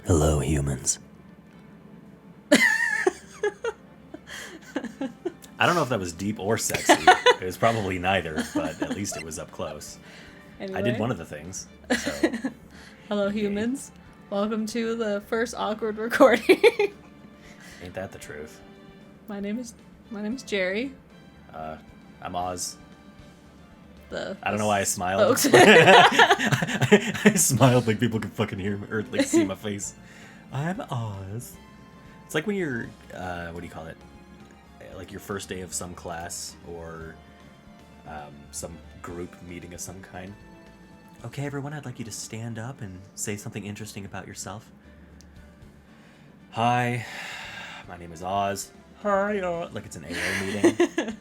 Hello, humans. I don't know if that was deep or sexy. It was probably neither, but at least it was up close. Anyway. I did one of the things. So. Hello, humans. Welcome to the first awkward recording. Ain't that the truth? My name is Jerry. I'm Oz. I don't know why I smiled. I smiled like people could fucking hear me, or like see my face. I'm Oz. It's like when you're, what do you call it? Like your first day of some class or some group meeting of some kind. Okay, everyone, I'd like you to stand up and say something interesting about yourself. Hi, my name is Oz. Hi, Oz. Like it's an AA meeting.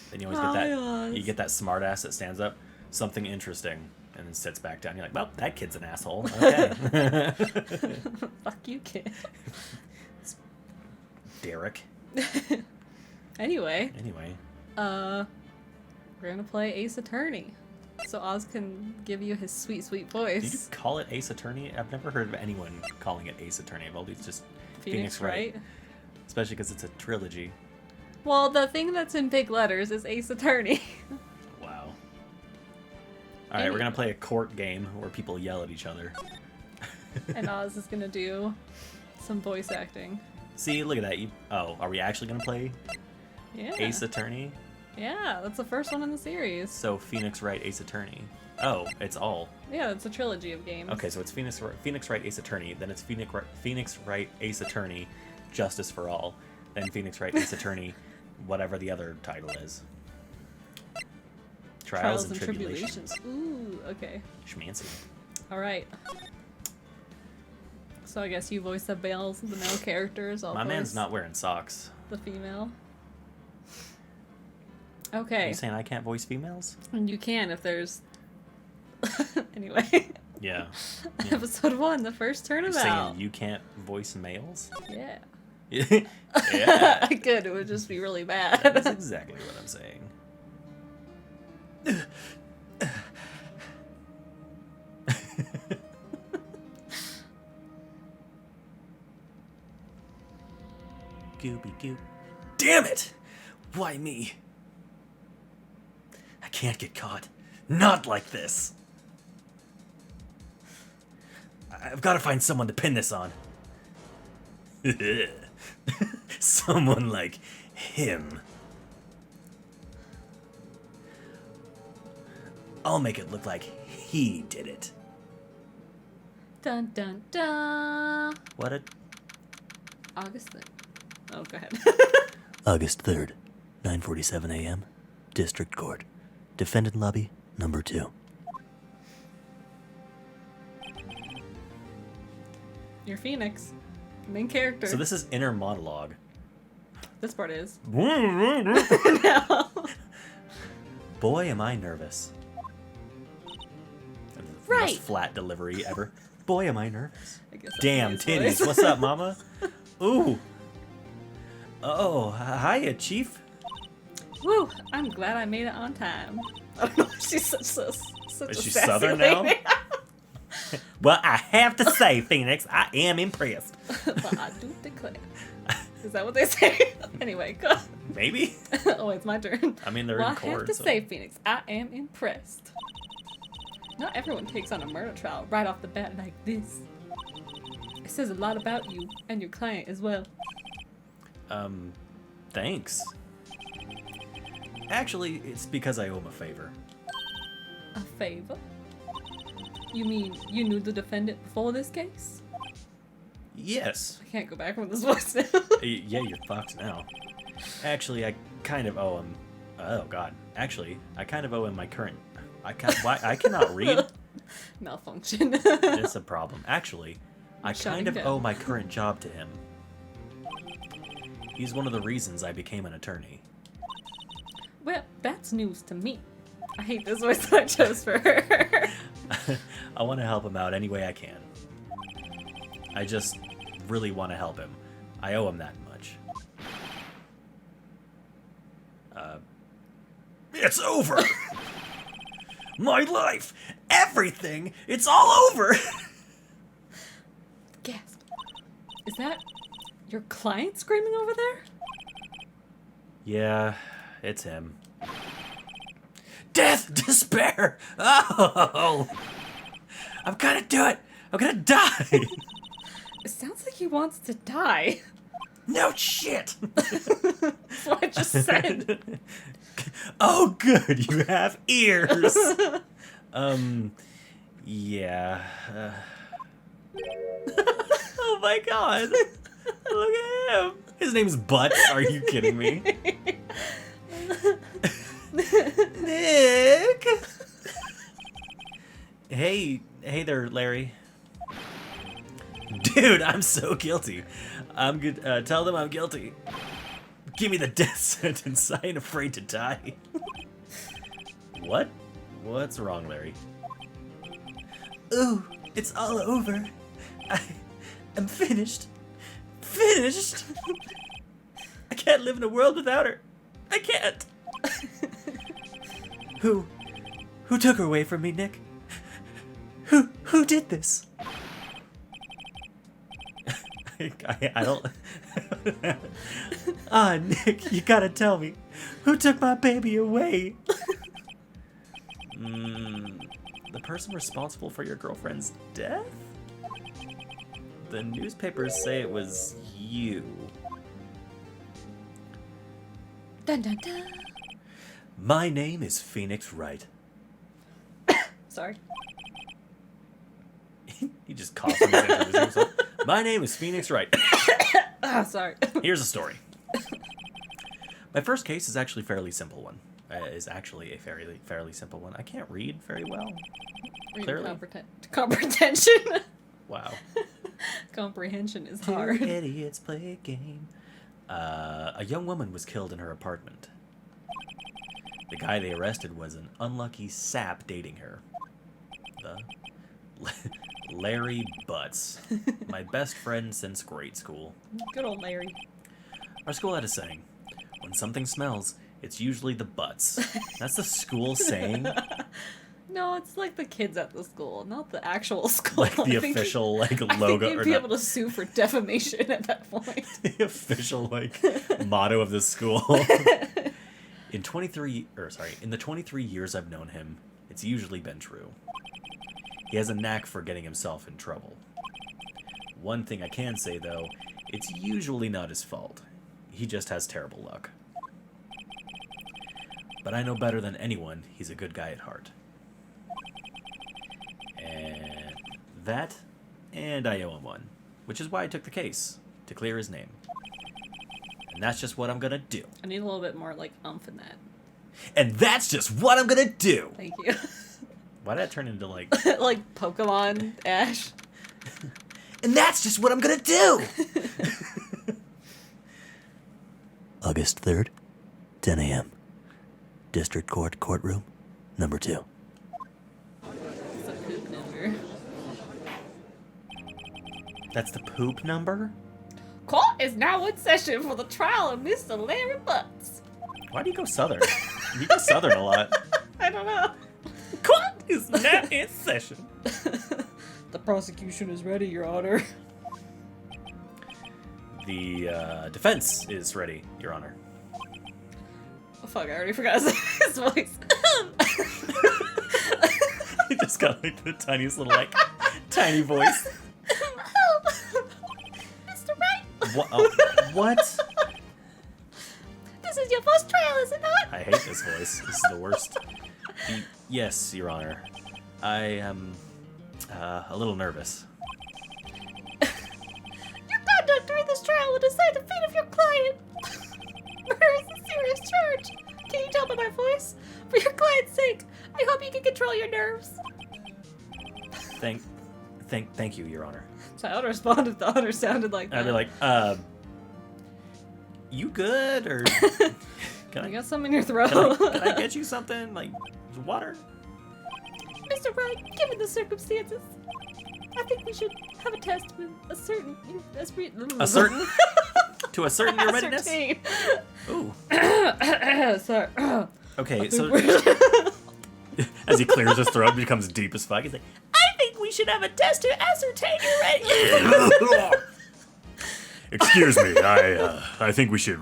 Then you always get that. Oz. You get that smart ass that stands up. Something interesting, and then sits back down. You're like, well, that kid's an asshole. Okay. Fuck you, kid. It's Derek. Anyway. We're gonna play Ace Attorney, so Oz can give you his sweet, sweet voice. Did you call it Ace Attorney? I've never heard of anyone calling it Ace Attorney. I've always just Phoenix Wright. Especially because it's a trilogy. Well, the thing that's in big letters is Ace Attorney. Wow. All right, we're gonna play a court game where people yell at each other. And Oz is gonna do some voice acting. See, look at that. Are we actually gonna play Yeah. Ace Attorney? Yeah, that's the first one in the series. So Phoenix Wright Ace Attorney. Oh, it's all. Yeah, it's a trilogy of games. Okay, so it's Phoenix Wright Ace Attorney, then it's Phoenix Wright Ace Attorney, Justice for All, then Phoenix Wright Ace Attorney, whatever the other title is. Trials and Tribulations. Ooh, okay. Schmancy. All right. So I guess you voice the male characters. I'll My man's voice not wearing socks. the female. Are Okay. you saying I can't voice females? And you can if there's. Anyway. Yeah. Episode 1, the first You're turnabout. saying you can't voice males? Yeah. Yeah. I could. It would just be really bad. That's exactly what I'm saying. Gooby goop. Damn it! Why me? I can't get caught. Not like this. I've got to find someone to pin this on. Someone like him. I'll make it look like he did it. Dun dun dun. What a... August 3rd. Oh, go ahead. August 3rd, 9:47 a.m. District Court. Defendant Lobby, number 2. You're Phoenix. Main character. So this is inner monologue. This part is. Boy, No. am I nervous. The Right. most flat delivery ever. Boy, am I nervous. I guess that's Damn his titties. voice. What's up, mama? Ooh. Oh, hiya, chief. Woo! I'm glad I made it on time. I don't know. She's such Is a she sassy Southern now? lady. Well, I have to say, Phoenix, I am impressed. But I do declare. Is that what they say? Anyway, go. Maybe? Oh, it's my turn. I mean, they're Well, in I court. have to so- say, Phoenix, I am impressed. Not everyone takes on a murder trial right off the bat like this. It says a lot about you and your client as well. Thanks. Actually, it's because I owe him a favor. A favor? You mean you knew the defendant before this case? Yes. I can't go back from this voice now. Yeah, you're fucked now. Actually, I kind of owe him... Oh, God. Actually, I kind of owe him my current... I cannot read. Malfunction. It's a problem. Actually, I Shutting kind of down. owe my current job to him. He's one of the reasons I became an attorney. Well, that's news to me. I hate this voice that I chose for her. I want to help him out any way I can. I just really want to help him. I owe him that much. It's over! My life! Everything! It's all over! Gasp. that your client screaming over there? Yeah, it's him. Death! Despair! Oh! I'm gonna do it! I'm gonna die! It sounds like he wants to die. No shit! That's what I just said. Oh, good, you have ears! Yeah. Oh my god! Look at him! His name's Butts, are you kidding me? Nick! Hey there, Larry. Dude, I'm so guilty. I'm good. Tell them I'm guilty. Give me the death sentence. I ain't afraid to die. What? What's wrong, Larry? Ooh, it's all over. I'm finished. Finished? I can't live in a world without her. I can't. Who took her away from me, Nick? Who did this? I don't... Nick, you gotta tell me. Who took my baby away? The person responsible for your girlfriend's death? The newspapers say it was you. Dun dun dun. My name is Phoenix Wright. Sorry. He just coughed when he introduced himself. My name is Phoenix Wright. Sorry. Here's a story. My first case is actually a fairly simple one. Fairly simple one. I can't read very well. Clearly. Comprehension. Wow. Comprehension is Two hard. idiots play a game. A young woman was killed in her apartment. The guy they arrested was an unlucky sap dating her. The Larry Butts. My best friend since grade school. Good old Larry. Our school had a saying. When something smells, it's usually the butts. That's the school saying. No, it's like the kids at the school, not the actual school. Like the official logo. I think you'd be able to sue for defamation at that point. The official motto of the school. In the 23 years I've known him, it's usually been true. He has a knack for getting himself in trouble. One thing I can say though, it's usually not his fault. He just has terrible luck. But I know better than anyone he's a good guy at heart. And I owe him one, which is why I took the case, to clear his name. And that's just what I'm gonna do. I need a little bit more oomph in that. And that's just what I'm gonna do! Thank you. Why did that turn into like Pokemon Ash? And that's just what I'm gonna do! August 3rd, 10 a.m. District Court Courtroom, number 2. It's a poop number. That's the poop number? Court is now in session for the trial of Mr. Larry Butts. Why do you go southern? You go southern a lot. I don't know. Court is now in session. The prosecution is ready, Your Honor. The defense is ready, Your Honor. Oh fuck, I already forgot his voice. He just got the tiniest little tiny voice. Mr. Wright. What? This is your first trial, is it not? I hate this voice. This is the worst. Yes, Your Honor. I am a little nervous. Your conduct during this trial will decide the fate of your client. Murder is a serious charge. Can you tell by my voice? For your client's sake, I hope you can control your nerves. Thank you, Your Honor. So I would respond if the other sounded like that. I'd be like, you good? Or can You got something in your throat? can I get you something? Like water? Mr. Wright, given the circumstances, I think we should have a test with a certain... To a certain your readiness? Ooh. Sorry. Okay, so... As he clears his throat, becomes deep as fuck, he's like, I think we should have a test to ascertain your readiness. Excuse me, I think we should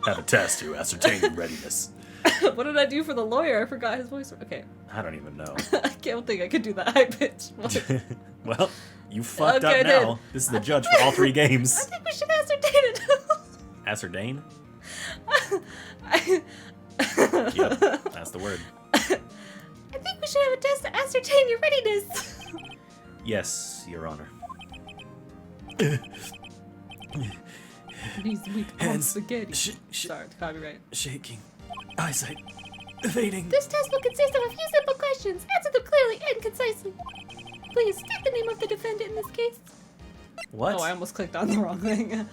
have a test to ascertain your readiness. What did I do for the lawyer? I forgot his voice. Okay. I don't even know. I can't think I could do that high pitch voice. Well, you fucked Okay, up I did. now. This is the judge for all 3 I games. think we should ascertain it. Ascertain? I Yep, that's the word. think we should have a test to ascertain your readiness. Yes, Your Honor. These weak on Hands. spaghetti. Sorry. Sorry, copyright. Shaking. Eyesight. Evading. This test will consist of a few simple questions. Answer them clearly and concisely. Please state the name of the defendant in this case. What? Oh, I almost clicked on the wrong thing.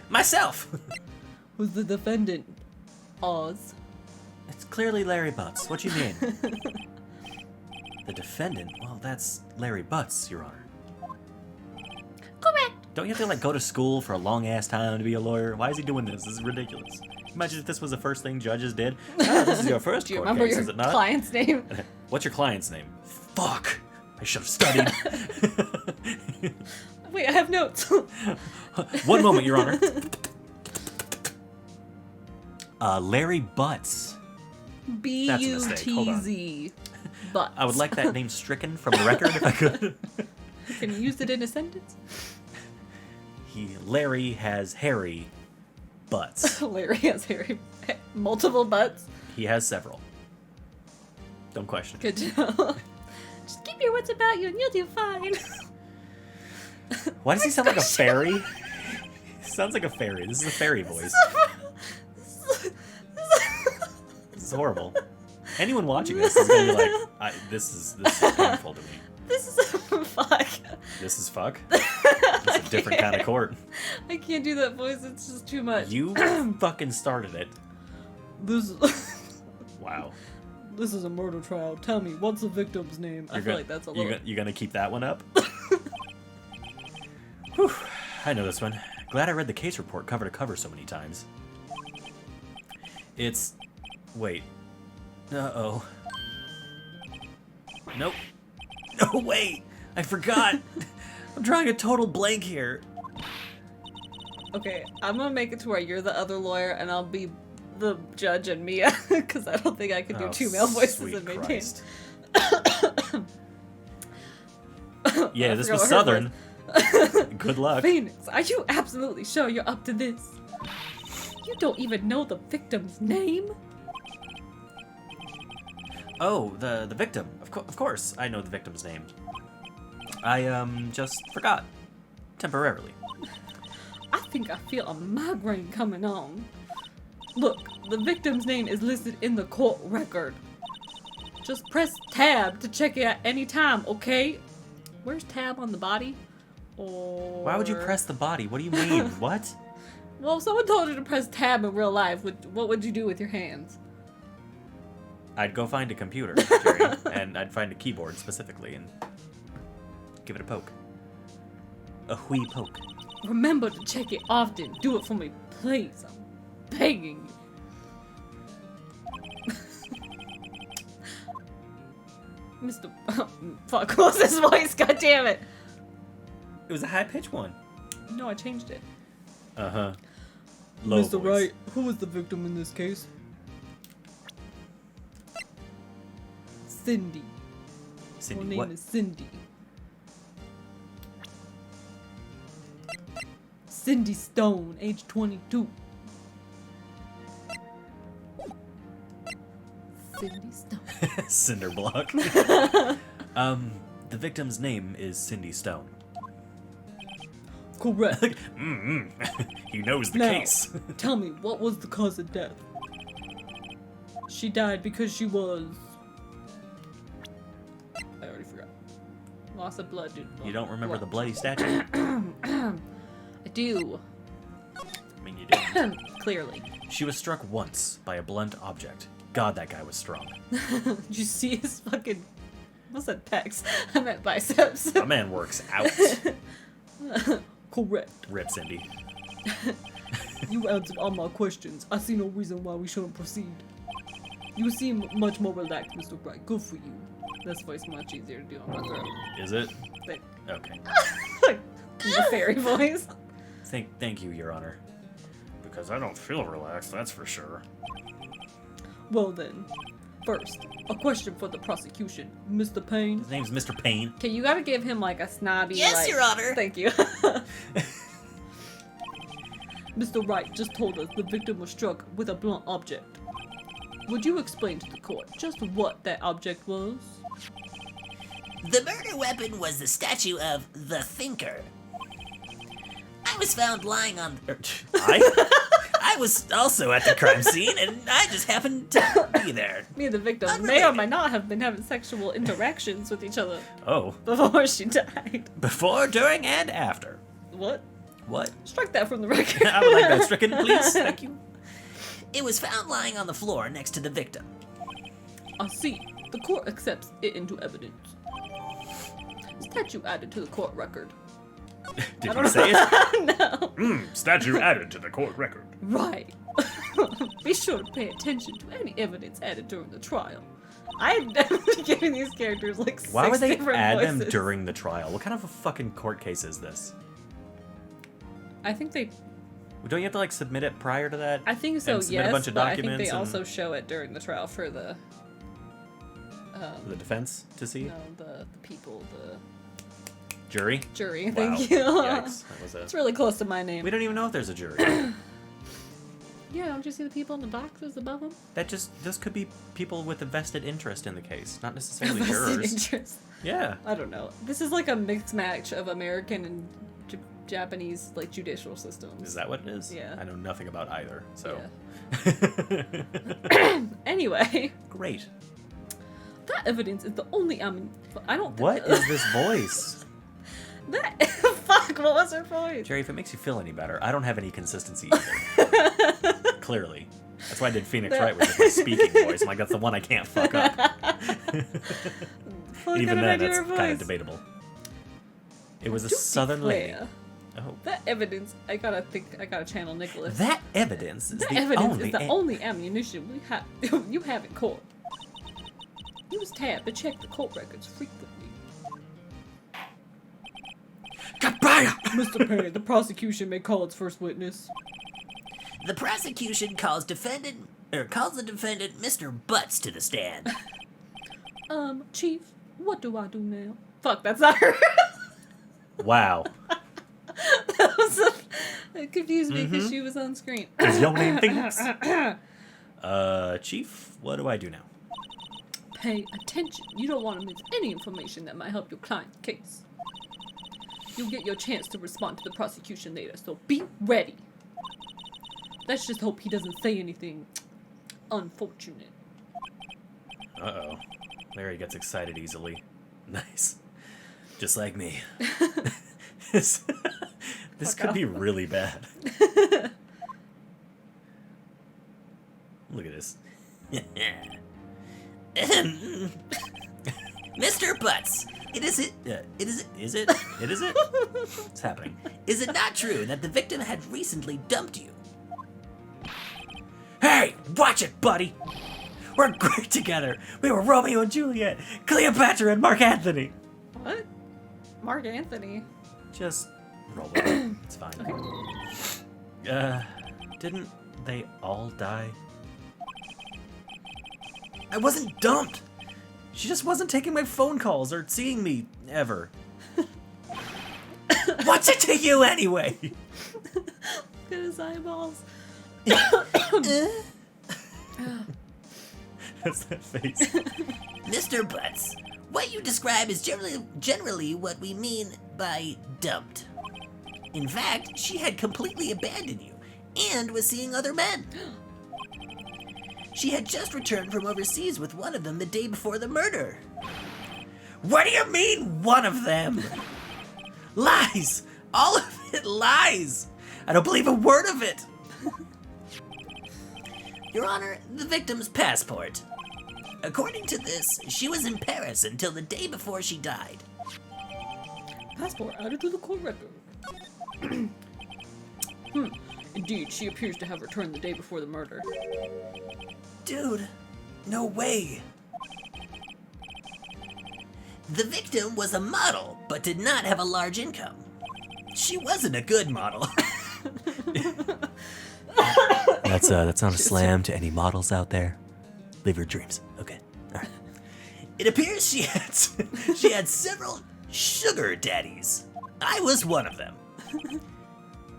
Myself! Who's the defendant? Oz. It's clearly Larry Butts. What you mean? The defendant? Well, that's Larry Butts, Your Honor. Correct. Don't you have to, like, go to school for a long-ass time to be a lawyer? Why is he doing this? This is ridiculous. Imagine if this was the first thing judges did. Ah, this is your first Do you court remember case, your is it not? client's name? What's your client's name? Fuck! I should have studied. Wait, I have notes. One moment, Your Honor. Larry Butts. B-U-T-Z. But I would like that name stricken from the record if I could. Can you use it in a sentence? Larry has hairy butts. Larry has multiple butts. He has several. Don't question it. Good to know. Just keep your wits about you and you'll do fine. Why does he sound like a fairy? He sounds like a fairy. This is a fairy voice. This is horrible. Anyone watching this is gonna be like, this is painful to me. This is fuck. This is fuck? It's a different kind of court. I can't do that voice, it's just too much. You fucking started it. This Wow. This is a murder trial. Tell me, what's the victim's name? I feel like that's a little... You gonna keep that one up? Whew, I know this one. Glad I read the case report cover to cover so many times. It's... Wait. Uh-oh. Nope. No, wait! I forgot! I'm drawing a total blank here. Okay, I'm gonna make it to where you're the other lawyer and I'll be the judge and Mia, because I don't think I could do 2 male voices sweet and maintain. Christ. Yeah, this was Southern. Good luck. Phoenix, are you absolutely sure you're up to this? You don't even know the victim's name? Oh, the victim. Of course, I know the victim's name. I, just forgot. Temporarily. I think I feel a migraine coming on. Look, the victim's name is listed in the court record. Just press tab to check it at any time, okay? Where's tab on the body? Or... Why would you press the body? What do you mean? What? Well, if someone told you to press tab in real life, what would you do with your hands? I'd go find a computer, Jerry, and I'd find a keyboard specifically and give it a poke. A wee poke. Remember to check it often. Do it for me, please. I'm begging you. Mr. Fuck, what's this voice? God damn it. It was a high-pitched one. No, I changed it. Uh-huh. Low Mr. voice. Wright, who was the victim in this case? Cindy. Her Cindy, name what? is Cindy. Cindy Stone, age 22. Cindy Stone. Cinder block. The victim's name is Cindy Stone. Correct. He knows the Now, case. Tell me, what was the cause of death? She died because she was... I already forgot. Loss of blood, dude. You don't remember the bloody statue? I do. I mean, you didn't. Clearly. She was struck once by a blunt object. God, that guy was strong. Did you see his fucking... What's that, pecs? I meant biceps. My man works out. Correct. Rip, Cindy. You answered all my questions. I see no reason why we shouldn't proceed. You seem much more relaxed, Mr. Wright. Good for you. This voice much easier to do on my throat. Is it? But Okay. the fairy voice. Thank you, Your Honor. Because I don't feel relaxed, that's for sure. Well then, first, a question for the prosecution, Mr. Payne. His name's Mr. Payne. Okay, you gotta give him like a snobby. Yes, like, Your Honor. Thank you. Mr. Wright just told us the victim was struck with a blunt object. Would you explain to the court just what that object was? The murder weapon was the statue of the Thinker. I was found lying on... I was also at the crime scene, and I just happened to be there. Me and the victim may Unrelated. or may not have been having sexual interactions with each other Oh. before she died. Before, during, and after. What? What? Strike that from the record. I would like that stricken, please. Thank you. It was found lying on the floor next to the victim. I see. The court accepts it into evidence. Statue added to the court record. Did you say it? No. Statue added to the court record. Right. Be sure to pay attention to any evidence added during the trial. I'm giving these characters like Why six would they different add voices. them during the trial? What kind of a fucking court case is this? I think they. Don't you have to like submit it prior to that? I think so. And submit Yes, a bunch of but I think documents they and- also show it during the trial for the. The defense to see? No, the people, the Jury? jury. Wow. Thank you. Yikes. That was It's really close to my name. We don't even know if there's a jury. Yeah, don't you see the people in the boxes above them? Those could be people with a vested interest in the case, not necessarily Vested jurors. interest. Yeah. I don't know. This is like a mixed match of American and Japanese like judicial systems. Is that what it is? Yeah. I know nothing about either, so. Anyway, Great. that evidence is the only. I don't. What is this voice? That fuck. What was her voice? Jerry, if it makes you feel any better, I don't have any consistency either. Clearly. That's why I did Phoenix Wright with my speaking voice. I'm like, that's the one I can't fuck up. Well, Even gotta then, do that's her kind voice. of debatable. It was a To be southern lady. clear, Oh. That evidence, I gotta channel Nicholas. That evidence is That the evidence only is the only ammunition we have. You have in court. Use tab to check the court records frequently. Goodbye! Mr. Perry, the prosecution may call its first witness. The prosecution calls the defendant Mr. Butts to the stand. Chief, what do I do now? Fuck, that's not her. Wow. It confused me because she was on screen. Is your name Phoenix? Chief, what do I do now? Pay attention. You don't want to miss any information that might help your client's case. You'll get your chance to respond to the prosecution later, so be ready. Let's just hope he doesn't say anything unfortunate. Uh-oh. Larry gets excited easily. Nice. Just like me. This could be really bad. Look at this. Mr. Butts, is it? What's happening? Is it not true that the victim had recently dumped you? Hey, watch it, buddy! We're great together. We were Romeo and Juliet, Cleopatra and Mark Anthony. What? Mark Anthony. Just roll with it. It's fine. Didn't they all die? I wasn't dumped. She just wasn't taking my phone calls or seeing me ever. What's it to you anyway? Look at his eyeballs. That's that face. Mr. Butts, what you describe is generally what we mean by dumped. In fact, she had completely abandoned you and was seeing other men. She had just returned from overseas with one of them the day before the murder. What do you mean, one of them? Lies! All of it lies! I don't believe a word of it! Your Honor, the victim's passport. According to this, she was in Paris until the day before she died. Passport added to the court record. Indeed, she appears to have returned the day before the murder. Dude, no way. The victim was a model, but did not have a large income. She wasn't a good model. That's not a slam to any models out there. Live your dreams. Okay. All right. It appears she had several sugar daddies. I was one of them.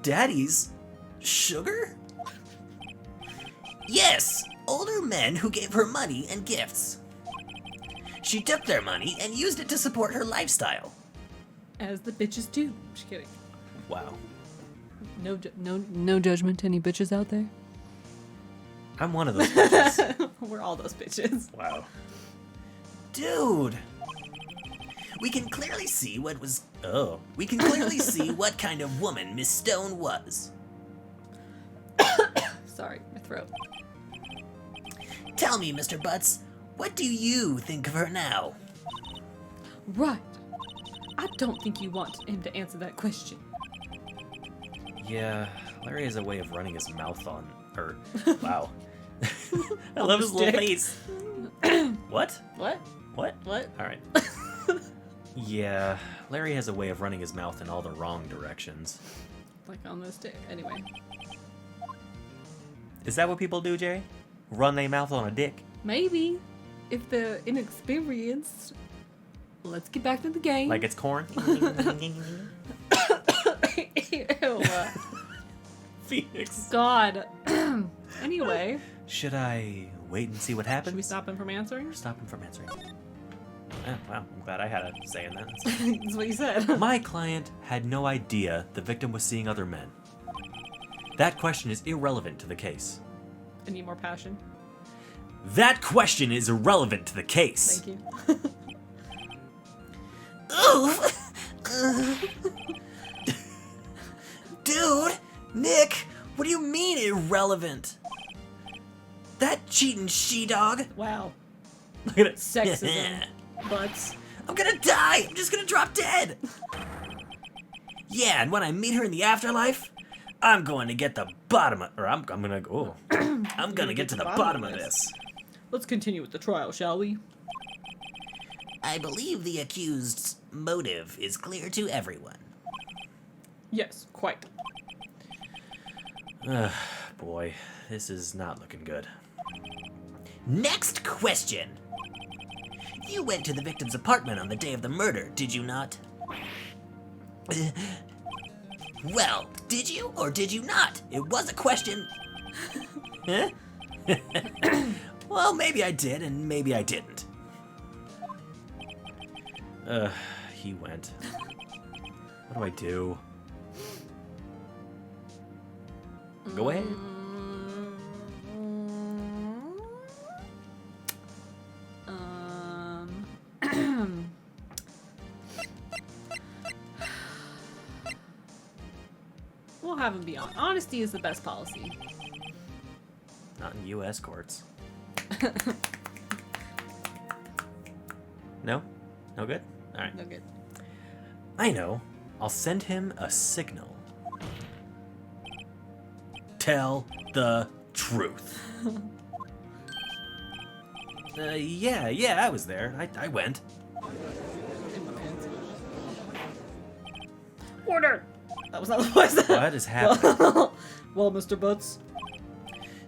Daddies? Sugar? Yes, older men who gave her money and gifts. She took their money and used it to support her lifestyle. As the bitches do. Just kidding. Wow. No judgment to any bitches out there. I'm one of those bitches. We're all those bitches. Wow. Dude. We can clearly see what was... Oh. We can clearly see what kind of woman Miss Stone was. Sorry, my throat. Tell me, Mr. Butts, what do you think of her now? Right. I don't think you want him to answer that question. Yeah, Larry has a way of running his mouth on her. Wow. I On love the his little stick. face. What? What? What? What? All right. Yeah, Larry has a way of running his mouth in all the wrong directions. Like on this day. Anyway. Is that what people do, Jerry? Run their mouth on a dick? Maybe. If they're inexperienced. Let's get back to the game. Like it's corn? Ew. Phoenix. God. Anyway. Should I wait and see what happens? Should we stop him from answering? Stop him from answering. Oh, wow, I'm glad I had a say in that. That's what you said. My client had no idea the victim was seeing other men. That question is irrelevant to the case. I need more passion. That question is irrelevant to the case. Thank you. Ooh. Dude, Nick, what do you mean irrelevant? That cheating she-dog. Wow. Look at it. Sexism. Butts. I'm gonna die. I'm just gonna drop dead. Yeah, and when I meet her in the afterlife, I'm going to get the bottom of, or I'm gonna go. I'm gonna get to the bottom of this. Let's continue with the trial, shall we? I believe the accused's motive is clear to everyone. Yes, quite. Boy, this is not looking good. Next question. You went to the victim's apartment on the day of the murder, did you not? Well, did you or did you not? It was a question. Huh? Well, maybe I did and maybe I didn't. He went. What do I do? Go ahead. We'll have him be on. Honesty is the best policy. Not in U.S. courts. No? No good? Alright. No good. I know. I'll send him a signal. Tell the truth. Yeah, I was there. I went. In my pants. Order! That was not the voice. What is happening? Well, Mr. Butts.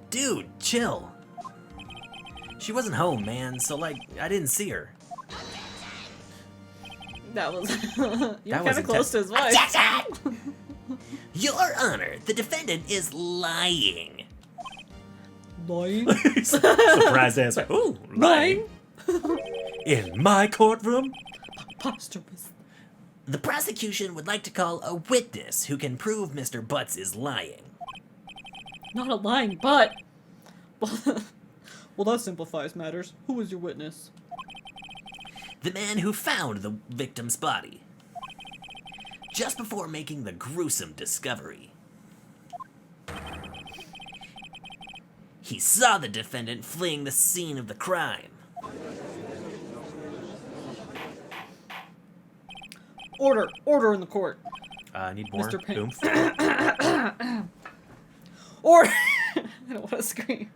Dude, chill. She wasn't home, man, so like, I didn't see her. That was... you That were was kind of close to his voice. Objection! Your Honor, the defendant is lying. Lying? Surprised answer. Ooh, lying. In my courtroom? Preposterous. The prosecution would like to call a witness who can prove Mr. Butts is lying. Not a lying butt. Well, that simplifies matters. Who was your witness? The man who found the victim's body. Just before making the gruesome discovery. He saw the defendant fleeing the scene of the crime. Order! Order in the court. I need more Mr. Pink. oomph. Order! I don't want to scream.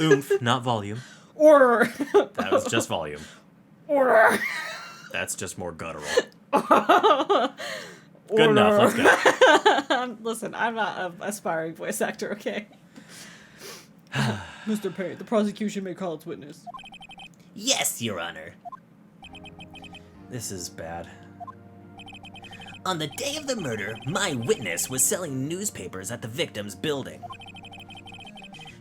Oomph, not volume. Order! That was just volume. Order! That's just more guttural. Good enough. Let's go. Listen, I'm not an aspiring voice actor, okay? Mr. Perry, the prosecution may call its witness. Yes, Your Honor. This is bad. On the day of the murder, my witness was selling newspapers at the victim's building.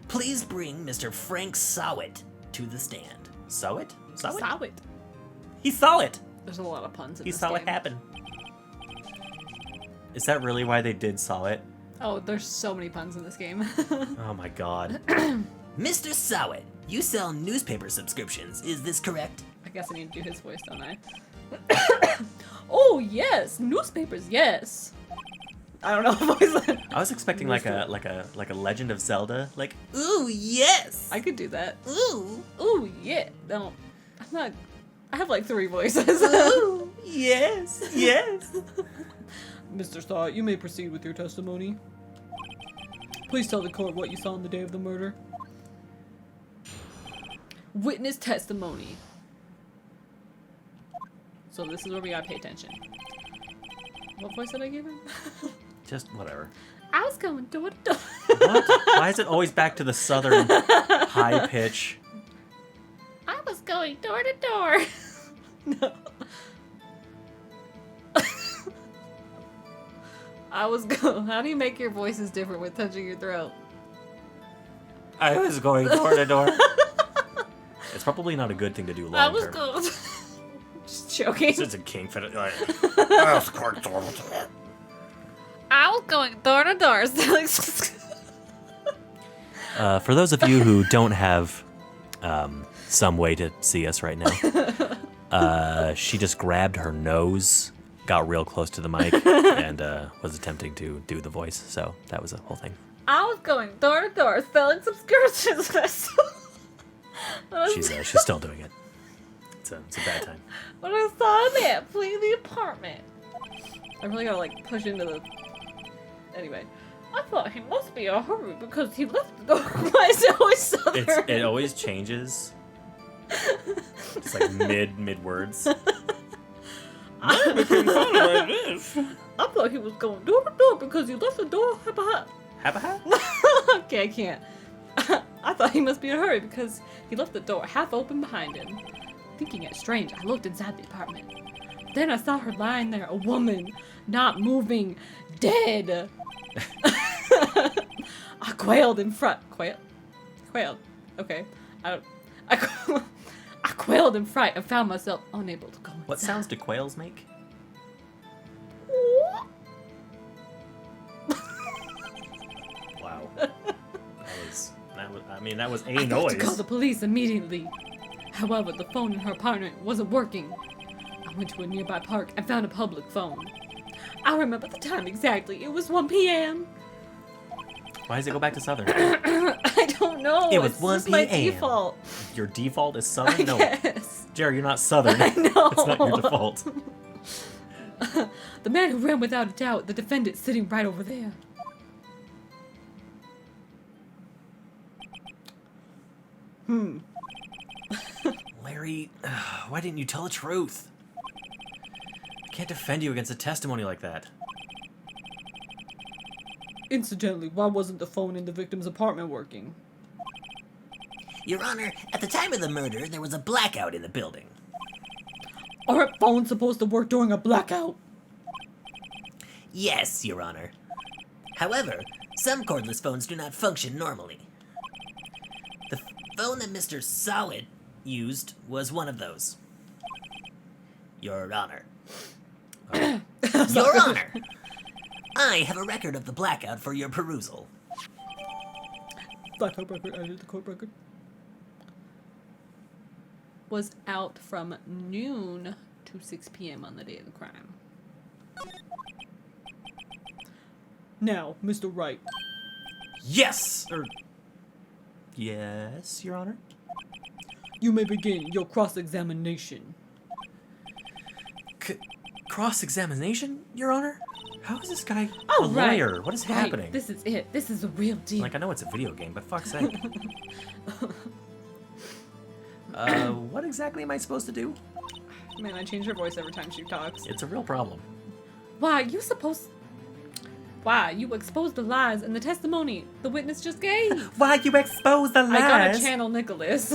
Please bring Mr. Frank Sawit to the stand. Saw it? Saw it? Saw it. He saw it. There's a lot of puns in He this saw game. it happen. Is that really why they did saw it? Oh, there's so many puns in this game. Oh my god. Mr. Sawit, you sell newspaper subscriptions, is this correct? I guess I need to do his voice, don't I? Oh, yes! Newspapers, yes! I don't know voice. I was expecting like a Legend of Zelda, like Ooh, yes! I could do that. Ooh, Ooh, yeah. No, I'm not. I have like 3 voices. ooh. yes, yes. Mr. Stott, you may proceed with your testimony. Please tell the court what you saw on the day of the murder. Witness testimony. So this is where we gotta pay attention. What voice did I give him? Just whatever. I was going door to door. What? Why is it always back to the southern high pitch? I was going door to door. No. I was going. How do you make your voices different with touching your throat? I was going door to door. It's probably not a good thing to do long term. I was going. Just joking. It's a king fit. Like, I was going door to door. for those of you who don't have some way to see us right now, she just grabbed her nose, got real close to the mic, and was attempting to do the voice. So that was a whole thing. I was going door to door selling subscriptions. She's still doing it. It's a bad time. When I saw a man fleeing the apartment, I really gotta like push into the. Anyway, I thought he must be in a hurry because he left the door. Why is it always southern? It always changes. It's like mid words. I thought he was going door to door because he left the door behind. Okay, I can't. I thought he must be in a hurry because he left the door half open behind him. Thinking it strange, I looked inside the apartment. Then I saw her lying there, a woman, not moving, dead. I quailed in fright. Quailed. Okay. I quailed in fright and found myself unable to go inside. What sounds do quails make? Wow. That was a I noise. had to call the police immediately. However, the phone in her apartment wasn't working. I went to a nearby park and found a public phone. I remember the time exactly. It was 1 p.m. Why does it go back to southern? I don't know. It was it's 1 just my p.m.. default. Your default is southern? I No. guess. Jerry, you're not southern. I know. It's not your default. The man who ran without a doubt, the defendant sitting right over there. Larry, why didn't you tell the truth? I can't defend you against a testimony like that. Incidentally, why wasn't the phone in the victim's apartment working? Your Honor, at the time of the murder, there was a blackout in the building. Aren't phones supposed to work during a blackout? Yes, Your Honor. However, some cordless phones do not function normally. The phone that Mr. Sawit used was one of those. Your Honor. Your Honor! I have a record of the blackout for your perusal. Blackout record, added the court record. Was out from noon to 6 p.m. on the day of the crime. Now, Mr. Wright. Yes! Yes, Your Honor? You may begin your cross-examination. Cross-examination, Your Honor? How is this guy Oh, a right. lawyer? What is Right, happening? this is it. This is the real deal. Like, I know it's a video game, but fuck's sake. What exactly am I supposed to do? Man, I change her voice every time she talks. It's a real problem. Why, you exposed the lies in the testimony the witness just gave. Why you expose the lies? I gotta channel Nicholas.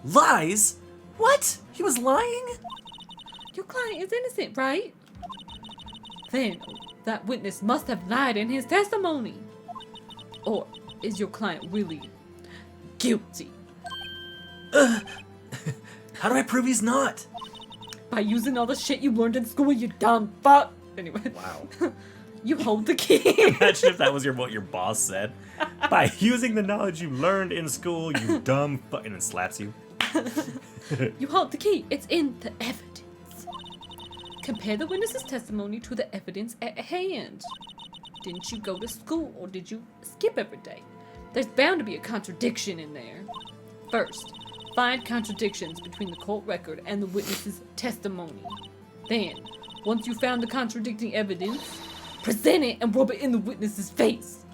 Lies? What? He was lying? Your client is innocent, right? Then, that witness must have lied in his testimony. Or is your client really guilty? How do I prove he's not? By using all the shit you learned in school, you dumb fuck. Anyway. Wow. You hold the key. Imagine if that was what your boss said. By using the knowledge you learned in school, you dumb fuck, and then slaps you. You hold the key. It's in the evidence. Compare the witness's testimony to the evidence at hand. Didn't you go to school or did you skip every day? There's bound to be a contradiction in there. First, find contradictions between the court record and the witness's testimony. Then, once you found the contradicting evidence, present it and rub it in the witness's face.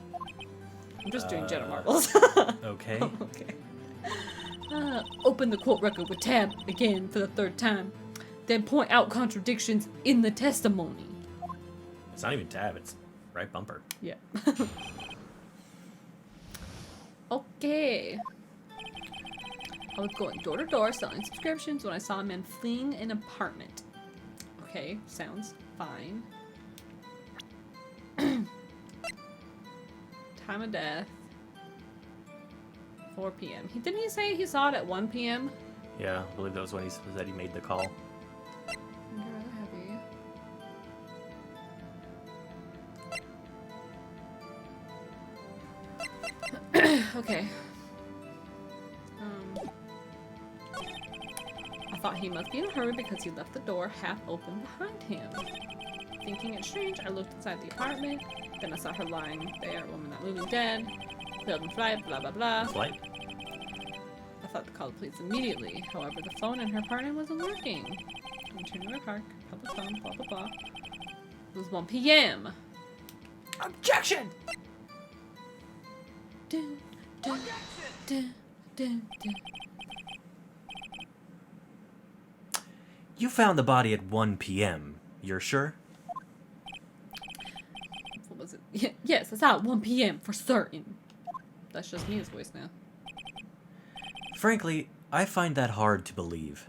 I'm just doing Jenna Marbles. Okay. Okay. Open the court record with tab again for the third time. Then point out contradictions in the testimony. It's not even tab, it's right bumper. Yeah. Okay. I was going door to door selling subscriptions when I saw a man fleeing an apartment. Okay, sounds fine. Time of death. 4 p.m. Didn't he say he saw it at 1 p.m.? Yeah, I believe that was when he said he made the call. Okay. I thought he must be in a hurry because he left the door half open behind him. Thinking it strange, I looked inside the apartment. Then I saw her lying there, a woman not moving, dead. Failed in flight, blah blah blah. Flight? I thought to call the police immediately. However, the phone in her apartment wasn't working. I returned to my park, public phone, blah blah blah. It was 1 p.m. Objection! Dun, dun, dun, dun, dun. You found the body at 1 p.m. You're sure? What was it? Yes, it's at 1 p.m. for certain. That's just me, his voice now. Frankly, I find that hard to believe.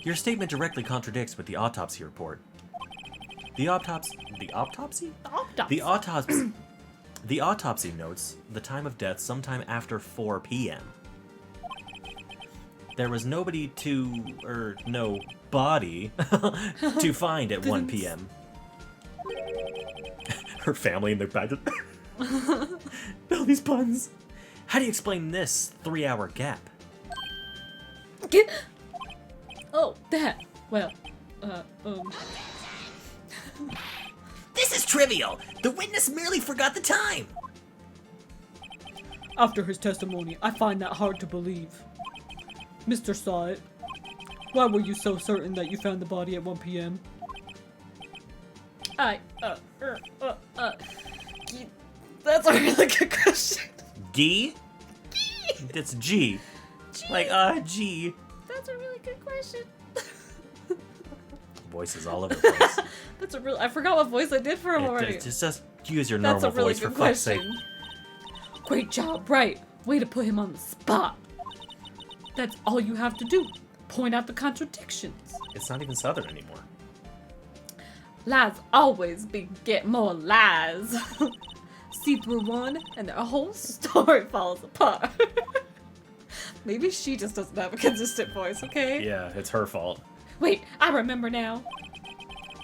Your statement directly contradicts with the autopsy report. The autopsy notes the time of death sometime after 4 p.m. There was no body to find at 1 p.m. Her family in their bed. All these puns. How do you explain this 3-hour gap? Oh, that. Well, This is trivial. The witness merely forgot the time. After his testimony, I find that hard to believe. Mr. Saw It, why were you so certain that you found the body at 1 p.m.? That's a really good question. G? It's G. Like, G. That's a really good question. Voices all over the place. That's a real. I forgot what voice I did for him already. Just use your That's normal a really voice for good fuck's sake. question. Great job, Wright. Way to put him on the spot. That's all you have to do. Point out the contradictions. It's not even Southern anymore. Lies always beget more lies. See through one, and their whole story falls apart. Maybe she just doesn't have a consistent voice, okay? Yeah, it's her fault. Wait, I remember now.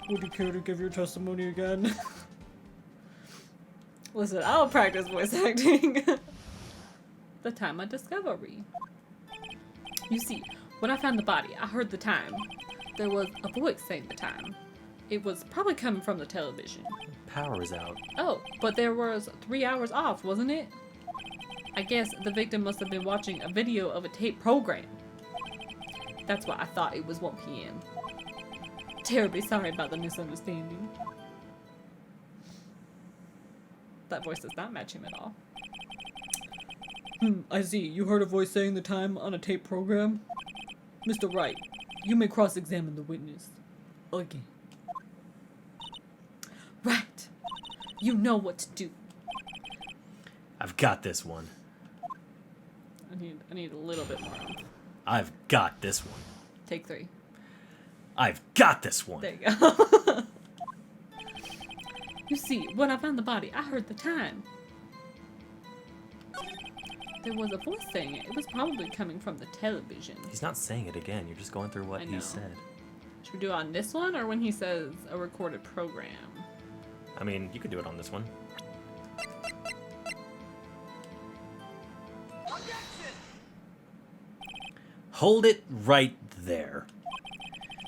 Would you care to give your testimony again? Listen, I'll practice voice acting. The time of discovery. You see, when I found the body, I heard the time. There was a voice saying the time. It was probably coming from the television. Power is out. Oh, but there was 3 hours off, wasn't it? I guess the victim must have been watching a video of a tape program. That's why I thought it was 1 p.m. Terribly sorry about the misunderstanding. That voice does not match him at all. I see. You heard a voice saying the time on a tape program? Mr. Wright, you may cross-examine the witness. again. Right. You know what to do. I've got this one. I need a little bit more. I've got this one. Take 3. I've got this one. There you go. You see, when I found the body, I heard the time. There was a voice saying it. It was probably coming from the television. He's not saying it again. You're just going through what I he know. said. Should we do it on this one or when he says a recorded program? I mean, you could do it on this one. Hold it right there.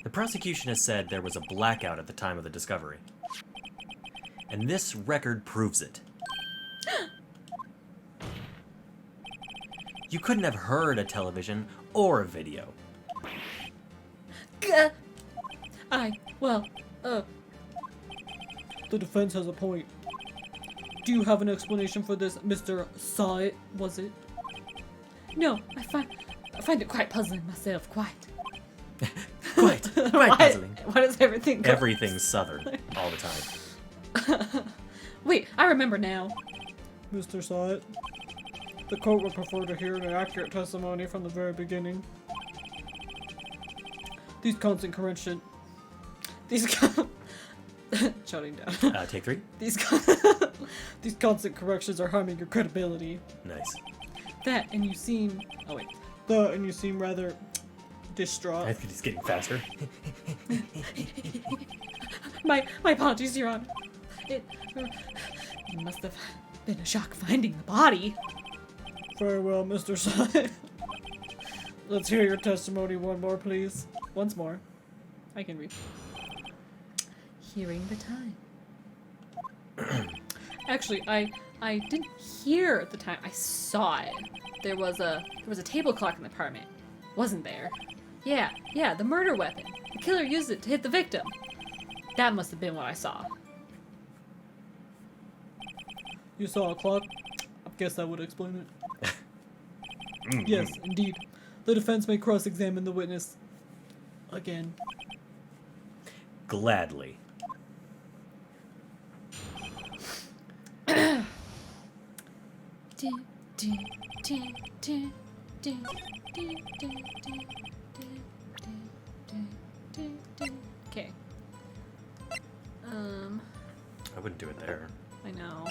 The prosecution has said there was a blackout at the time of the discovery. And this record proves it. You couldn't have heard a television or a video. The defense has a point. Do you have an explanation for this, Mr. Saw It, was it? No, I find it quite puzzling myself, quite. Quite puzzling. Why does everything go... Everything's Southern all the time. Wait, I remember now. Mr. Saw It, the court would prefer to hear an accurate testimony from the very beginning. These constant correction... Shutting down. Take 3. These constant corrections are harming your credibility. Nice. That, and you seem... Oh, wait. And you seem rather distraught. I think he's getting faster. My apologies, Your Honor. It must have been a shock finding the body. Very well, Mr. Saw It. Let's hear your testimony one more, please. Once more. I can read. Hearing the time. Actually, I didn't hear at the time. I saw it. There was a table clock in the apartment. Wasn't there? Yeah, the murder weapon. The killer used it to hit the victim. That must have been what I saw. You saw a clock? I guess that would explain it. Yes, indeed. The defense may cross-examine the witness. Again. Gladly. Okay. I wouldn't do it there. I know.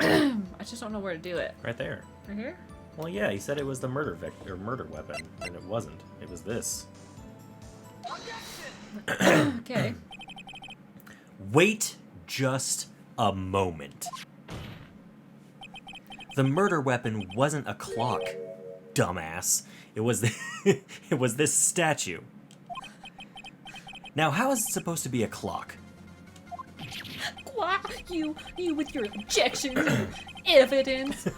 I just don't know where to do it. Right there. Right here? Well, yeah, he said it was the murder weapon, and it wasn't. It was this. Okay. Wait just a moment. The murder weapon wasn't a clock, dumbass. It was it was this statue. Now, how is it supposed to be a clock? What? You with your objections and evidence?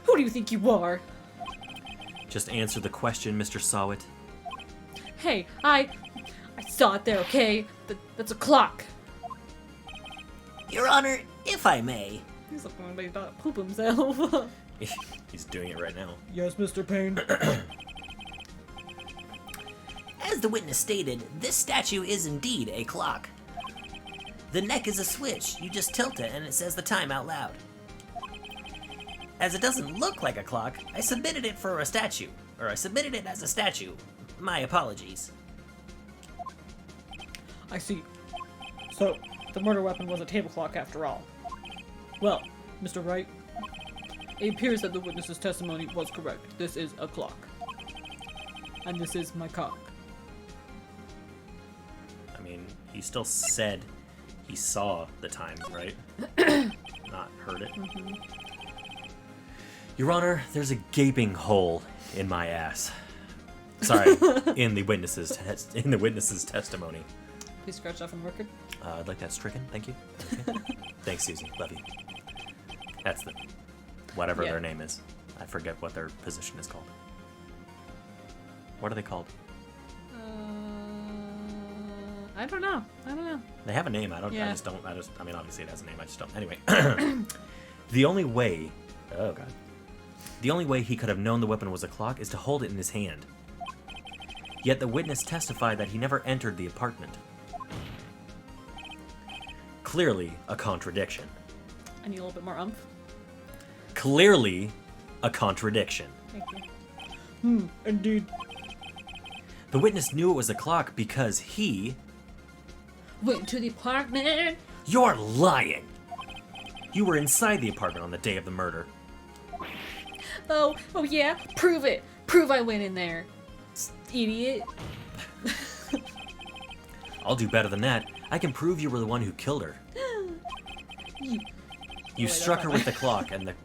Who do you think you are? Just answer the question, Mr. Sawit. Hey, I saw it there, okay? That's a clock. Your Honor, if I may. He's looking like he's about to poop himself. He's doing it right now. Yes, Mr. Payne. As the witness stated, this statue is indeed a clock. The neck is a switch. You just tilt it and it says the time out loud. As it doesn't look like a clock, I submitted it for a statue. Or I submitted it as a statue. My apologies. I see. So, the murder weapon was a table clock after all. Well, Mr. Wright, it appears that the witness's testimony was correct. This is a clock. And this is my cock. I mean, he still said he saw the time, right? Not heard it. Mm-hmm. Your Honor, there's a gaping hole in my ass. Sorry, in the witness's testimony. Please scratch off on the record. I'd like that stricken, thank you. Okay. Thanks, Susie. Love you. That's the whatever Yeah. their name is. I forget what their position is called. What are they called? I don't know. They have a name. I Yeah. mean, obviously it has a name. I just don't. Anyway, the only way Oh, God. The only way he could have known the weapon was a clock is to hold it in his hand. Yet the witness testified that he never entered the apartment. Clearly a contradiction. I need a little bit more umph. Clearly a contradiction. Thank you. Indeed. The witness knew it was a clock because he... Went to the apartment. You're lying! You were inside the apartment on the day of the murder. Oh yeah? Prove it. Prove I went in there. Idiot. I'll do better than that. I can prove you were the one who killed her. You struck her with the clock and the...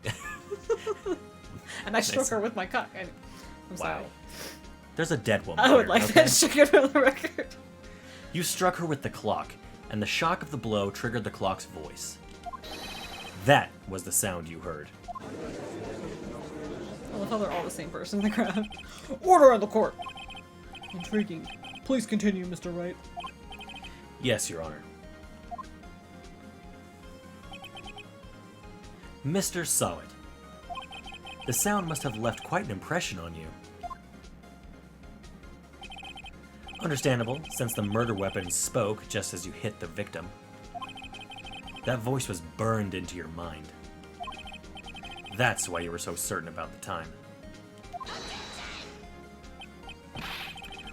And I struck her with my cock. I'm sorry. There's a dead woman I would here, like okay? that stricken for the record. You struck her with the clock, and the shock of the blow triggered the clock's voice. That was the sound you heard. I love how they're all the same person in the crowd. Order on the court! Intriguing. Please continue, Mr. Wright. Yes, Your Honor. Mr. Sawit, the sound must have left quite an impression on you. Understandable, since the murder weapon spoke just as you hit the victim. That voice was burned into your mind. That's why you were so certain about the time.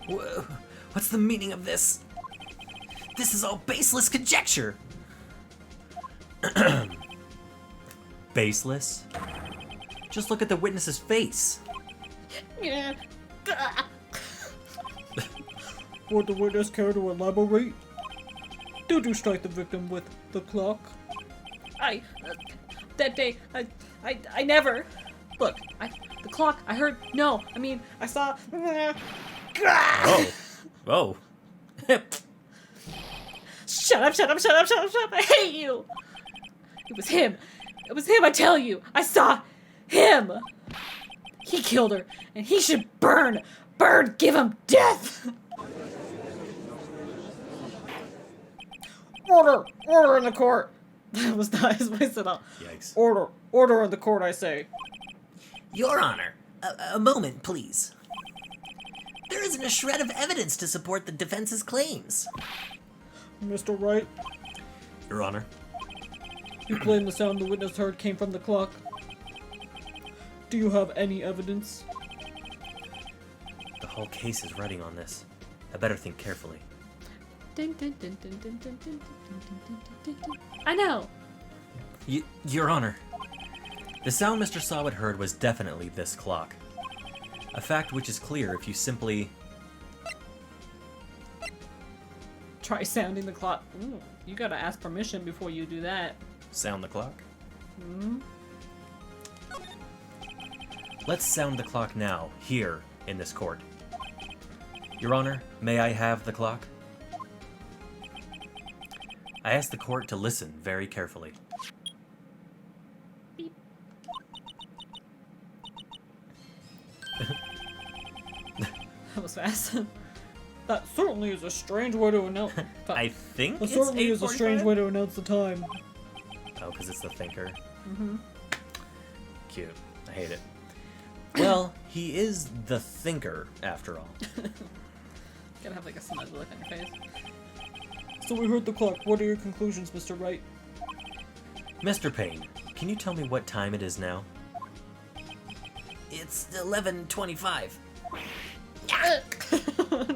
Whoa, what's the meaning of this? This is all baseless conjecture! Baseless? Just look at the witness's face. Yeah. Would the witness care to elaborate? Did you strike the victim with the clock? That day, I never. Look, the clock, I heard, no, I mean, I saw. Oh. Oh. Shut up, I hate you. It was him, I tell you, I saw him. He killed her, and he should burn, give him death. Order in the court! That was not his voice at all. Yikes. Order in the court, I say. Your Honor, a moment, please. There isn't a shred of evidence to support the defense's claims. Mr. Wright, Your Honor. you claim the sound the witness heard came from the clock. Do you have any evidence? The whole case is riding on this. I better think carefully. I know. Your Honor. The sound Mr. Sawit heard was definitely this clock. A fact which is clear if you simply... Try sounding the clock. Ooh, you gotta ask permission before you do that. sound the clock. Let's sound the clock now, here, in this court. Your Honor, may I have the clock? I ask the court to listen very carefully. Beep. That was fast. That certainly is a strange way to announce. I think That it's certainly is a 8:45? strange way to announce the time. Oh, because it's the thinker. Cute. I hate it. Well, he is the thinker, after all. Gotta have like a smug look on your face. So we heard the clock. What are your conclusions, Mr. Wright? Mr. Payne, can you tell me what time it is now? It's 11:25.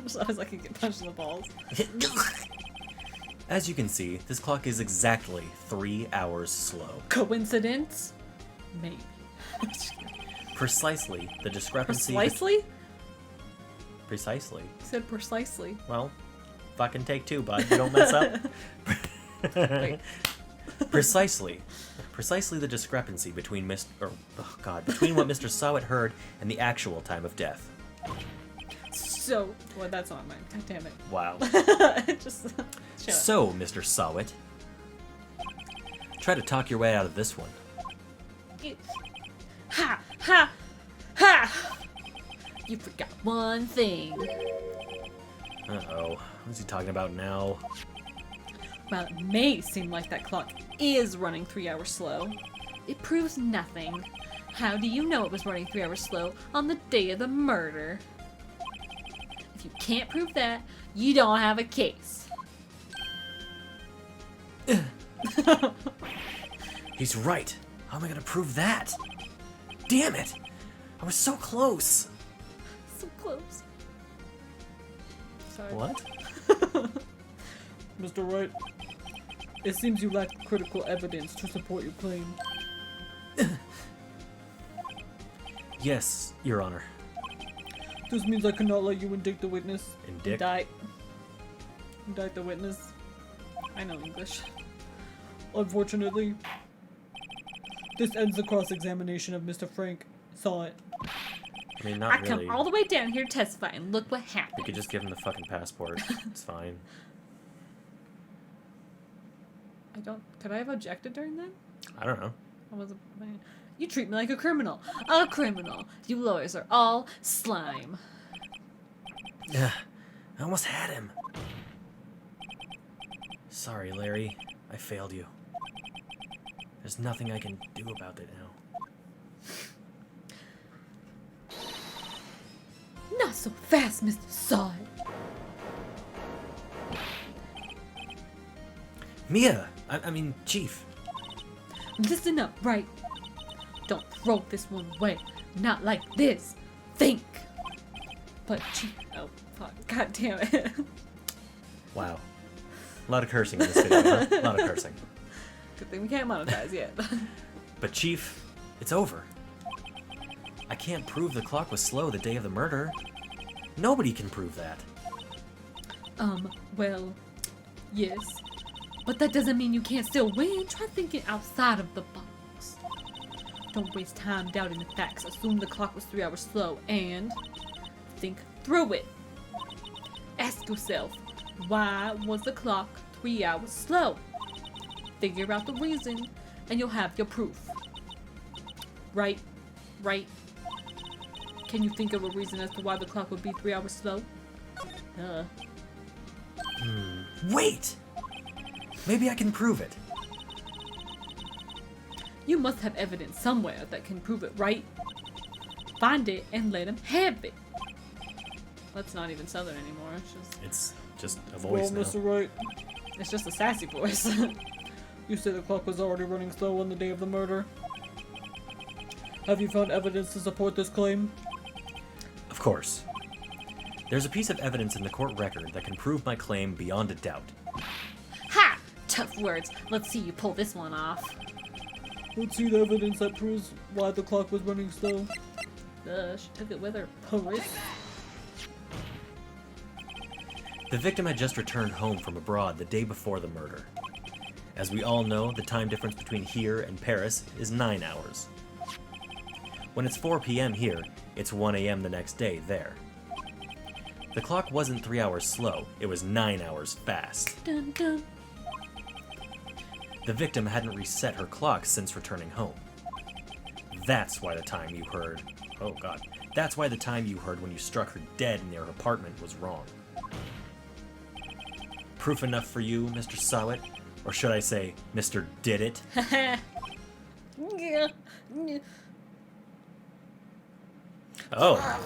So I was like, I could get punched in the balls. As you can see, this clock is exactly 3 hours slow. Coincidence? Maybe. Precisely the discrepancy... Precisely? You Precisely. said precisely. Well, fucking take two, bud. You don't mess up. Wait. Precisely the discrepancy between between what Mr. Sawit heard and the actual time of death. So, well, that's not mine. God damn it. Wow. Just shut up. So, Mr. Sawit, try to talk your way out of this one. Ha! Ha! Ha! You forgot one thing. Uh-oh. What's he talking about now? While it may seem like that clock is running 3 hours slow, it proves nothing. How do you know it was running 3 hours slow on the day of the murder? If you can't prove that, you don't have a case. He's right. How am I gonna prove that? Damn it! I was so close. So close. Sorry. What? Mr. Wright, it seems you lack critical evidence to support your claim. Yes, Your Honor. This means I cannot let you indict the witness. Indict? Indict the witness. I know English. Unfortunately, this ends the cross-examination of Mr. Frank. Saw it. I mean, I not really. come all the way down here to testify, and look what You happened. could just give him the fucking passport. It's fine. Could I have objected during that? I don't know. I wasn't. You treat me like a criminal. A criminal. You lawyers are all slime. Yeah, I almost had him. Sorry, Larry. I failed you. There's nothing I can do about it now. Not so fast, Mr. Sod. Mia! I mean, Chief. Listen up, Wright. Don't throw this one away. Not like this. Think. But oh fuck, god damn it. Wow. A lot of cursing in this video, huh? A lot of cursing. Good thing we can't monetize yet. But Chief, it's over. I can't prove the clock was slow the day of the murder. Nobody can prove that. Well, yes. But that doesn't mean you can't still win. Try thinking outside of the box. Don't waste time doubting the facts. Assume the clock was 3 hours slow and think through it. Ask yourself, why was the clock 3 hours slow? Figure out the reason and you'll have your proof. Right? Can you think of a reason as to why the clock would be 3 hours slow? Wait! Maybe I can prove it. You must have evidence somewhere that can prove it, right? Find it and let him have it. That's not even Southern anymore. It's just a Well, voice now. Mr. Wright, It's just a sassy voice. you said the clock was already running slow on the day of the murder. Have you found evidence to support this claim? Of course. There's a piece of evidence in the court record that can prove my claim beyond a doubt. Ha! Tough words. Let's see you pull this one off. Let's see the evidence that proves why the clock was running slow. She took it with her. Purse. The victim had just returned home from abroad the day before the murder. As we all know, the time difference between here and Paris is 9 hours. When it's 4 p.m. here, it's 1 a.m. the next day there. The clock wasn't 3 hours slow, it was 9 hours fast. Dun dun. The victim hadn't reset her clock since returning home. That's why the time you heard... Oh god. That's why the time you heard when you struck her dead in their apartment was wrong. Proof enough for you, Mr. Sawit? Or should I say, Mr. Did It? Oh.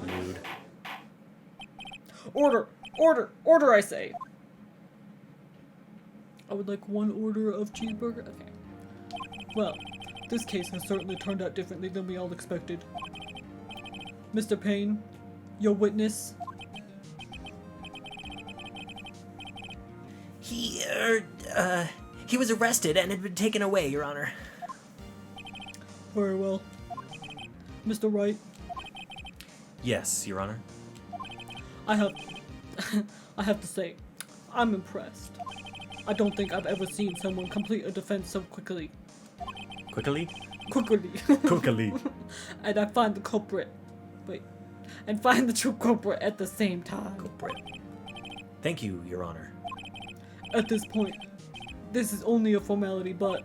Rude. Order! Order! Order, I say! I would like 1 order of cheeseburger. Okay. Well, this case has certainly turned out differently than we all expected. Mr. Payne, your witness. He was arrested and had been taken away, Your Honor. Very well. Mr. Wright, Yes, Your Honor. I have to say, I'm impressed. I don't think I've ever seen someone complete a defense so quickly. Quickly? Quickly. Quickly. And I find the culprit. And find the true culprit at the same time. Culprit. Thank you, Your Honor. At this point, this is only a formality, but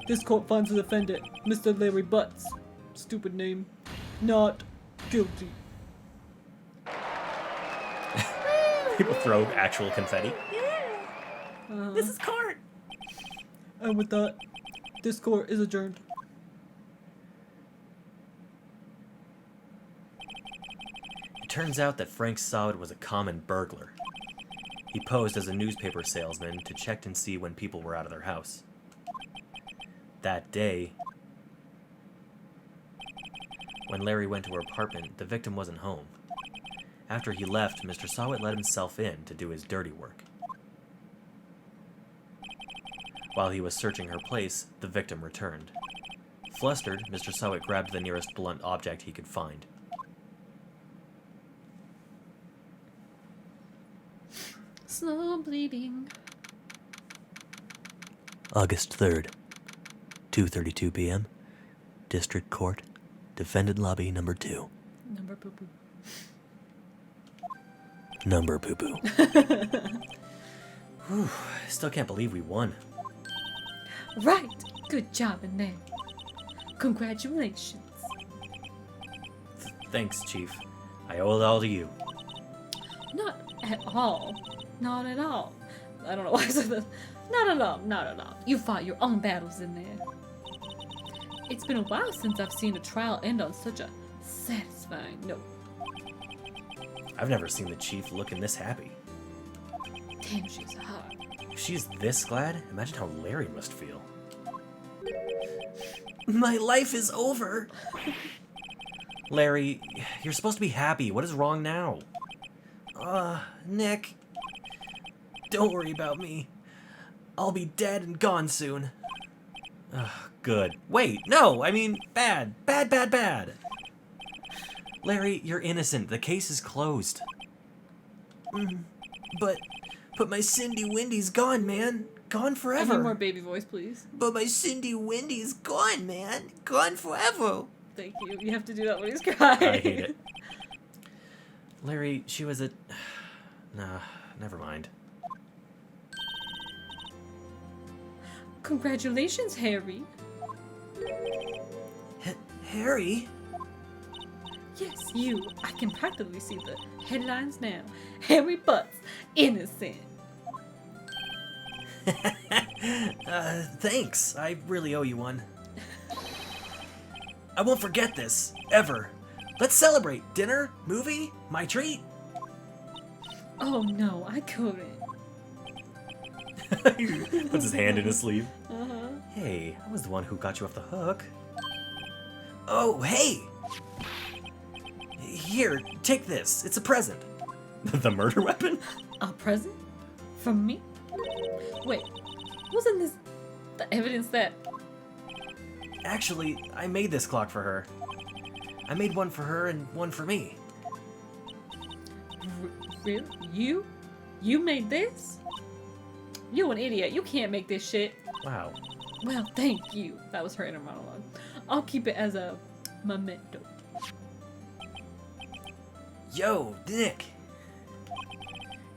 this court finds the defendant, Mr. Larry Butts, stupid name, not guilty. People throw actual confetti. This is court. And with that, This court is adjourned. It turns out that Frank Sawit was a common burglar. He posed as a newspaper salesman to check and see when people were out of their house. That day, when Larry went to her apartment, the victim wasn't home. After he left, Mr. Sawit let himself in to do his dirty work. While he was searching her place, the victim returned. Flustered, Mr. Sawit grabbed the nearest blunt object he could find. Slow bleeding. August 3rd, 2:32 p.m. District Court, Defendant Lobby Number 2. Number poo poo. Number poo-poo. Whew, still can't believe we won. Right. Good job in there. Congratulations. Thanks, Chief. I owe it all to you. Not at all. Not at all. I don't know why I said this. Not at all. Not at all. You fought your own battles in there. It's been a while since I've seen a trial end on such a satisfying note. I've never seen the Chief looking this happy. Damn, she's hot. If she's this glad, imagine how Larry must feel. My life is over. Larry, you're supposed to be happy. What is wrong now? Nick. Don't worry about me. I'll be dead and gone soon. Good. Wait, no, I mean bad. Bad, bad, bad. Larry, you're innocent. The case is closed. But my Cindy Windy's gone, man. Gone Any forever. more baby voice, please? But my Cindy Windy's gone, man. Gone forever. Thank you. You have to do that when he's crying. I hate it. Larry, she was a... Nah, never mind. Congratulations, Harry. Harry? Yes, you. I can practically see the headlines now. Harry Butts, innocent. Thanks. I really owe you one. I won't forget this, ever. Let's celebrate. Dinner? Movie? My treat? Oh no, I couldn't. Puts his hand in his sleeve. Uh-huh. Hey, I was the one who got you off the hook. Oh, hey! Here, take this. It's a present. The murder weapon? A present? From me? Wait, wasn't this the evidence that... Actually, I made this clock for her. I made one for her and one for me. Really? You? You made this? You an idiot. You can't make this shit. Wow. Well, thank you. That was her inner monologue. I'll keep it as a memento. Yo, Nick.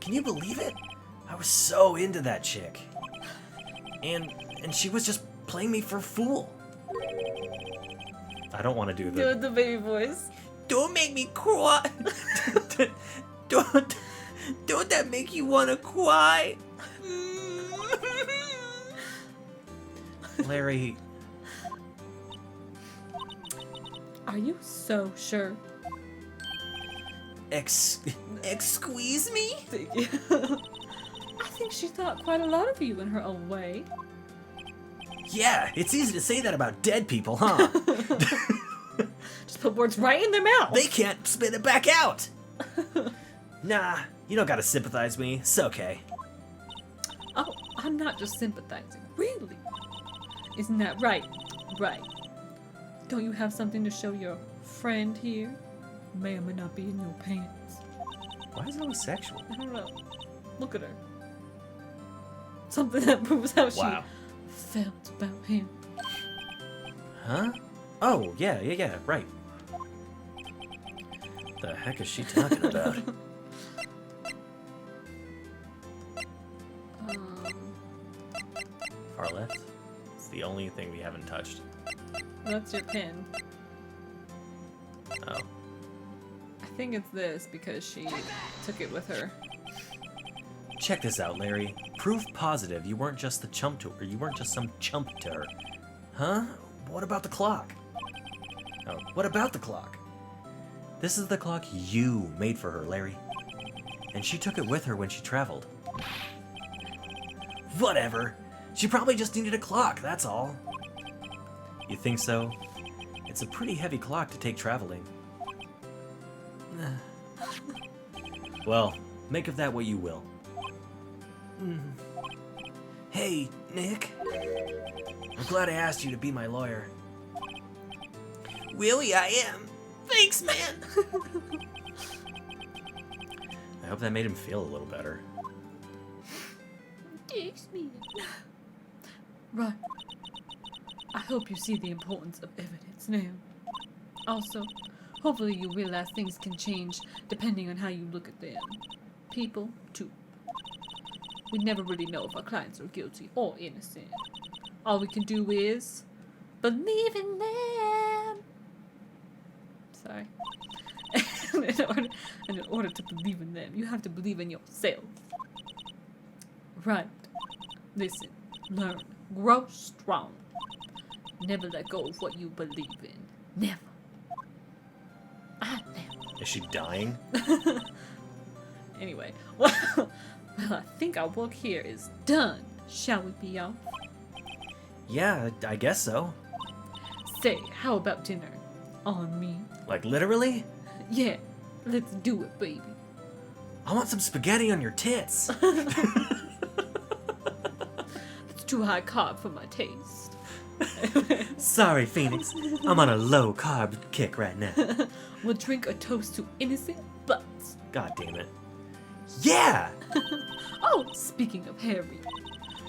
Can you believe it? I was so into that chick. And she was just playing me for a fool. I don't want to do Do the... the baby voice. Don't make me cry. Don't that make you want to cry? Larry, Are you so sure? Squeeze me? Thank you. I think she thought quite a lot of you in her own way. Yeah, it's easy to say that about dead people, huh? Just put words right in their mouth. They can't spit it back out. Nah, you don't gotta sympathize me. It's okay. Oh, I'm not just sympathizing. Really? Isn't that right? Right. Don't you have something to show your friend here? May or may not be in your pants. why is it always sexual? I don't know. Look at her. Something that proves how Wow. she felt about him. Huh? Oh, yeah, right. The heck is she talking about? Far left? It's the only thing we haven't touched. That's your pin. Oh. I think it's this because she took it with her. Check this out, Larry. Proof positive you weren't just the chump to her. You weren't just some chump to her. Huh? What about the clock? Oh, what about the clock? This is the clock you made for her, Larry. And she took it with her when she traveled. Whatever. She probably just needed a clock, that's all. You think so? It's a pretty heavy clock to take traveling. Well, make of that what you will. Hey, Nick. I'm glad I asked you to be my lawyer. Really, I am. Thanks, man. I hope that made him feel a little better. Thanks, me. Right. I hope you see the importance of evidence now. Also, hopefully you realize things can change depending on how you look at them. People, too. We never really know if our clients are guilty or innocent. All we can do is believe in them. Sorry. in order to believe in them, you have to believe in yourself. Right. Listen, learn, grow strong. Never let go of what you believe in. Never. I never. Is she dying? Anyway, well, I think our work here is done. Shall we be off? Yeah, I guess so. Say, how about dinner? On me? Like literally? Yeah, let's do it, baby. I want some spaghetti on your tits. It's too high carb for my taste. Sorry, Phoenix. I'm on a low carb kick right now. We'll drink a toast to innocent butts. God damn it. Yeah! Oh, speaking of Harry,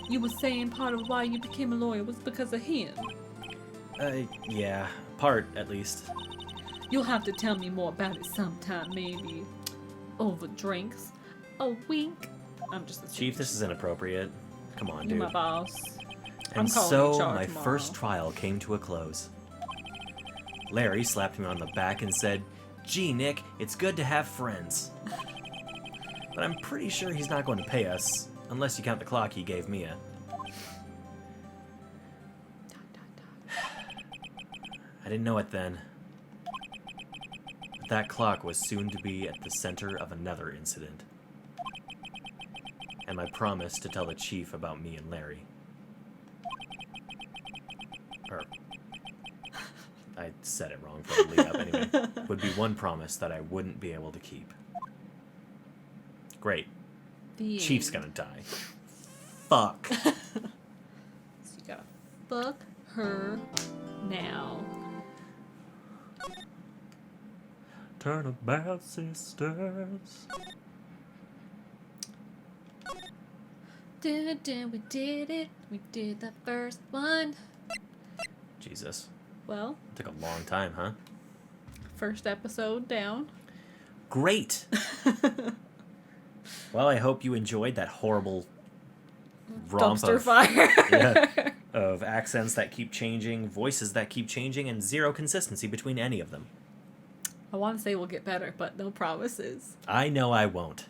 you were saying part of why you became a lawyer was because of him. Yeah. Part, at least. You'll have to tell me more about it sometime, maybe. Over drinks. A wink. I'm just assuming. Chief, this is inappropriate. Come on, You're dude. my boss. I'm And calling so, HR my tomorrow. first trial came to a close. Larry slapped me on the back and said, "Gee, Nick, it's good to have friends." But I'm pretty sure he's not going to pay us, unless you count the clock he gave Mia. I didn't know it then. But that clock was soon to be at the center of another incident. And my promise to tell the chief about me and Larry. Or, I said it wrong for the lead up anyway. Would be one promise that I wouldn't be able to keep. Great. The Chief's end. gonna die. Fuck. So you gotta fuck her now. Turnabout sisters. We did it. We did the first one. Jesus. Well, Took a long time, huh? first episode down. Great. Well, I hope you enjoyed that horrible romp Dumpster of, fire. yeah, of accents that keep changing, voices that keep changing, and zero consistency between any of them. I want to say we'll get better, but no promises. I know I won't.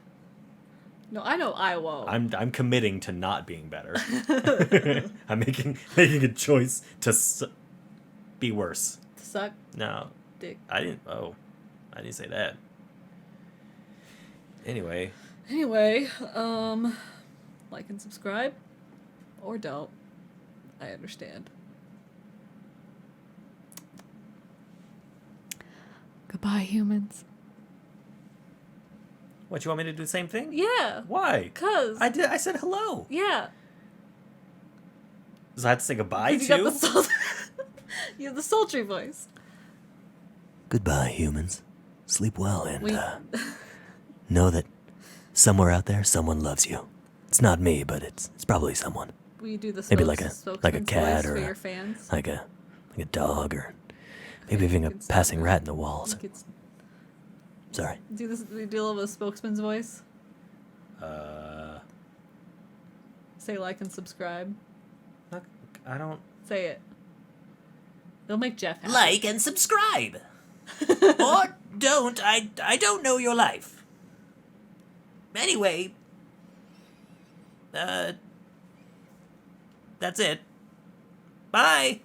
No, I know I won't. I'm committing to not being better. I'm making a choice to be worse. Suck No, dick. I didn't say that. Anyway, Like and subscribe. Or don't. I understand. Goodbye, humans. what, you want me to do the same thing? Yeah. Why? 'Cause. I said hello. Yeah. Does I have to say goodbye You got too? the you have the sultry voice. Goodbye, humans. Sleep well and We know that somewhere out there, someone loves you. It's not me, but it's probably someone. we do the Maybe like a spokesman's cat voice or for a- your fans. Like a dog, or maybe even a You can stop passing it. rat in the walls. You could Sorry. do this. We do a little bit of spokesman's voice. Say like and subscribe. I don't. Say it. It'll make Jeff happy. Like and subscribe. Or don't. I don't know your life. Anyway, that's it. Bye.